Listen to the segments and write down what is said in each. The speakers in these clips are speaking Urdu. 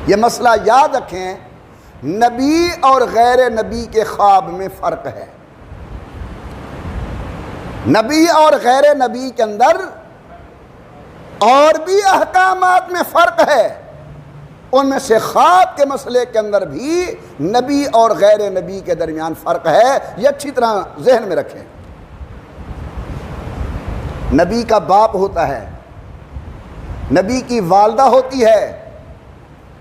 یہ مسئلہ یاد رکھیں، نبی اور غیر نبی کے خواب میں فرق ہے۔ نبی اور غیر نبی کے اندر اور بھی احکامات میں فرق ہے، ان میں سے خواب کے مسئلے کے اندر بھی نبی اور غیر نبی کے درمیان فرق ہے، یہ اچھی طرح ذہن میں رکھیں۔ نبی کا باپ ہوتا ہے، نبی کی والدہ ہوتی ہے،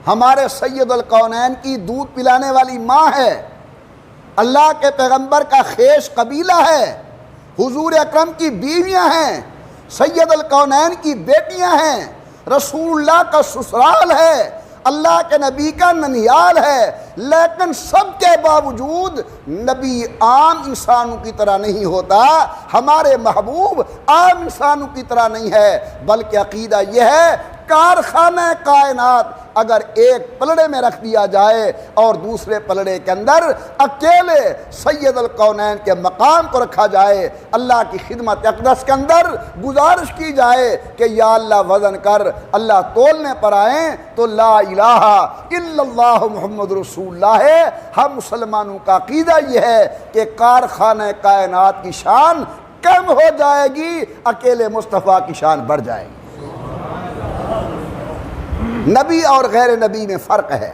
ہمارے سید الکونین کی دودھ پلانے والی ماں ہے، اللہ کے پیغمبر کا خیش قبیلہ ہے، حضور اکرم کی بیویاں ہیں، سید الکونین کی بیٹیاں ہیں، رسول اللہ کا سسرال ہے، اللہ کے نبی کا ننیال ہے، لیکن سب کے باوجود نبی عام انسانوں کی طرح نہیں ہوتا، ہمارے محبوب عام انسانوں کی طرح نہیں ہے، بلکہ عقیدہ یہ ہے کارخانہ کائنات اگر ایک پلڑے میں رکھ دیا جائے اور دوسرے پلڑے کے اندر اکیلے سید الکونین کے مقام کو رکھا جائے، اللہ کی خدمت اقدس کے اندر گزارش کی جائے کہ یا اللہ وزن کر، اللہ تولنے پر آئیں تو لا الہ الا اللہ محمد رسول اللہ ہے۔ ہم مسلمانوں کا عقیدہ یہ ہے کہ کارخانہ کائنات کی شان کم ہو جائے گی، اکیلے مصطفیٰ کی شان بڑھ جائے گی۔ نبی اور غیر نبی میں فرق ہے۔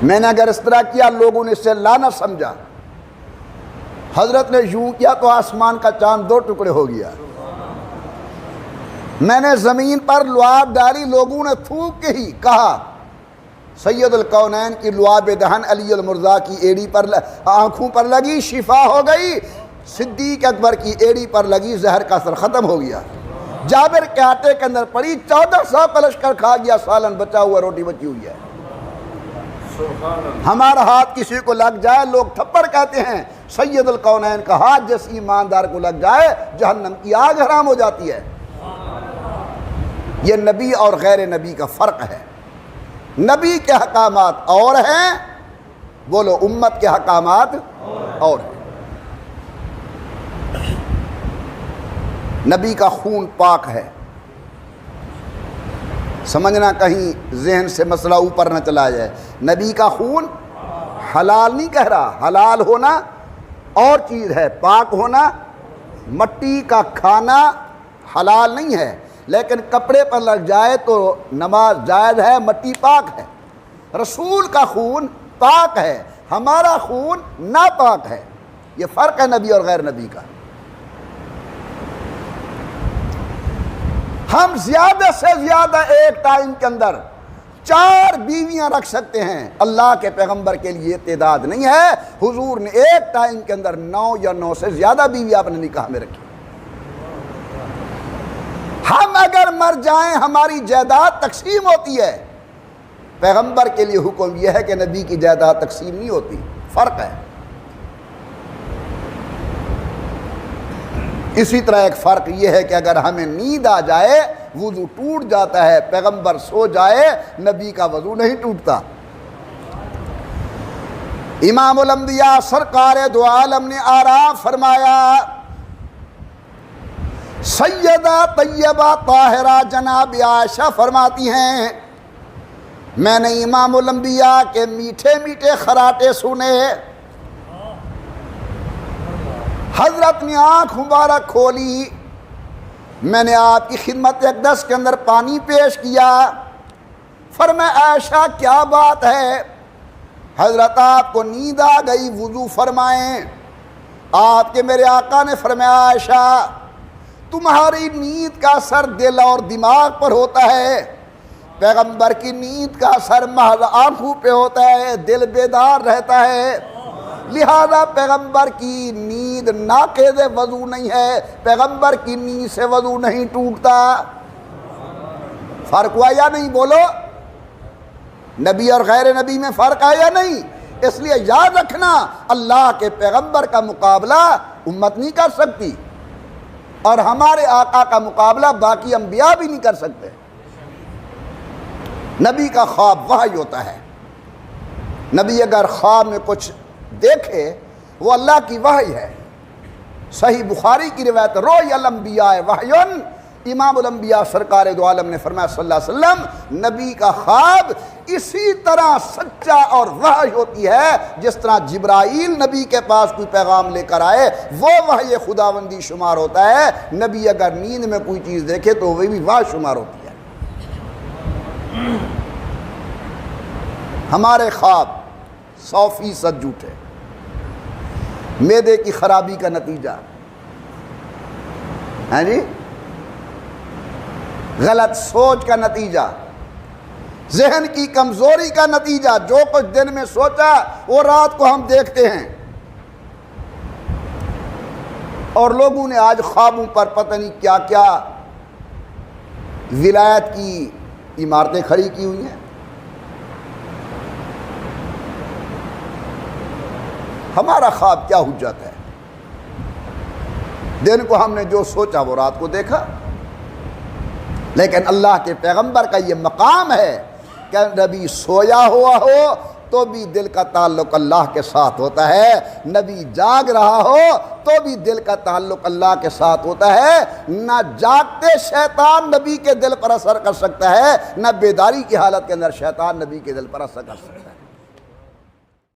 میں نے اگر اس طرح کیا لوگوں نے اس سے لانا سمجھا، حضرت نے یوں کیا تو آسمان کا چاند دو ٹکڑے ہو گیا، میں نے زمین پر لعاب ڈالی، لوگوں نے تھوک کے ہی کہا سید الکونین کی لعاب دہن علی المرضی کی ایڑی پر آنکھوں پر لگی شفا ہو گئی، صدیق اکبر کی ایڑی پر لگی زہر کا اثر ختم ہو گیا، جابر کے آٹے کے اندر پڑی 1400 کا لشکر کھا گیا، سالن بچا ہوا، روٹی بچی ہوئی ہے۔ ہمارا ہاتھ کسی کو لگ جائے لوگ تھپڑ کہتے ہیں، سید الکونین کا ہاتھ جس ایماندار کو لگ جائے جہنم کی آگ حرام ہو جاتی ہے۔ یہ نبی اور غیر نبی کا فرق ہے۔ نبی کے حکامات اور ہیں، بولو امت کے حکامات اور ہیں۔ نبی کا خون پاک ہے، سمجھنا کہیں ذہن سے مسئلہ اوپر نہ چلا جائے، نبی کا خون حلال نہیں کہہ رہا، حلال ہونا اور چیز ہے، پاک ہونا، مٹی کا کھانا حلال نہیں ہے، لیکن کپڑے پر لگ جائے تو نماز جائز ہے، مٹی پاک ہے۔ رسول کا خون پاک ہے، ہمارا خون ناپاک ہے، یہ فرق ہے نبی اور غیر نبی کا۔ ہم زیادہ سے زیادہ ایک ٹائم کے اندر 4 بیویاں رکھ سکتے ہیں، اللہ کے پیغمبر کے لیے تعداد نہیں ہے، حضور نے ایک ٹائم کے اندر 9 یا 9 سے زیادہ بیوی اپنے نکاح میں رکھی۔ ہم اگر مر جائیں ہماری جائیداد تقسیم ہوتی ہے، پیغمبر کے لیے حکم یہ ہے کہ نبی کی جائیداد تقسیم نہیں ہوتی، فرق ہے۔ اسی طرح ایک فرق یہ ہے کہ اگر ہمیں نیند آ جائے وضو ٹوٹ جاتا ہے، پیغمبر سو جائے نبی کا وضو نہیں ٹوٹتا۔ امام الانبیاء سرکار دو عالم نے آرام فرمایا، سیدہ طیبہ طاہرہ جناب عائشہ فرماتی ہیں میں نے امام الانبیاء کے میٹھے میٹھے خراٹے سنے، حضرت نے آنکھ مبارک کھولی، میں نے آپ کی خدمت اقدس کے اندر پانی پیش کیا، فرمایا عائشہ کیا بات ہے؟ حضرت آپ کو نیند آ گئی، وضو فرمائیں۔ آپ کے میرے آقا نے فرمایا عائشہ تمہاری نیند کا اثر دل اور دماغ پر ہوتا ہے، پیغمبر کی نیند کا اثر محض آنکھوں پہ ہوتا ہے، دل بیدار رہتا ہے، لہذا پیغمبر کی نیند ناقض وضو نہیں ہے، پیغمبر کی نیند سے وضو نہیں ٹوٹتا۔ فرق ہوا یا نہیں؟ بولو، نبی اور غیر نبی میں فرق ہے یا نہیں؟ اس لیے یاد رکھنا اللہ کے پیغمبر کا مقابلہ امت نہیں کر سکتی، اور ہمارے آقا کا مقابلہ باقی انبیاء بھی نہیں کر سکتے۔ نبی کا خواب وحی ہوتا ہے، نبی اگر خواب میں کچھ دیکھے وہ اللہ کی وحی ہے۔ صحیح بخاری کی روایت روی الانبیاء وحی امام الانبیاء سرکار دو عالم نے فرمایا صلی اللہ علیہ وسلم، نبی کا خواب اسی طرح سچا اور وحی ہوتی ہے جس طرح جبرائیل نبی کے پاس کوئی پیغام لے کر آئے وہ وحی خداوندی شمار ہوتا ہے، نبی اگر نیند میں کوئی چیز دیکھے تو وہ بھی وحی شمار ہوتی ہے۔ ہمارے خواب 100% جھوٹے، معدے کی خرابی کا نتیجہ ہے جی، غلط سوچ کا نتیجہ، ذہن کی کمزوری کا نتیجہ، جو کچھ دن میں سوچا وہ رات کو ہم دیکھتے ہیں، اور لوگوں نے آج خوابوں پر پتہ نہیں کیا کیا ولایت کی عمارتیں کھڑی کی ہوئی ہیں۔ ہمارا خواب کیا حجت ہے؟ دن کو ہم نے جو سوچا وہ رات کو دیکھا، لیکن اللہ کے پیغمبر کا یہ مقام ہے کہ نبی سویا ہوا ہو تو بھی دل کا تعلق اللہ کے ساتھ ہوتا ہے، نبی جاگ رہا ہو تو بھی دل کا تعلق اللہ کے ساتھ ہوتا ہے۔ نہ جاگتے شیطان نبی کے دل پر اثر کر سکتا ہے، نہ بیداری کی حالت کے اندر شیطان نبی کے دل پر اثر کر سکتا ہے۔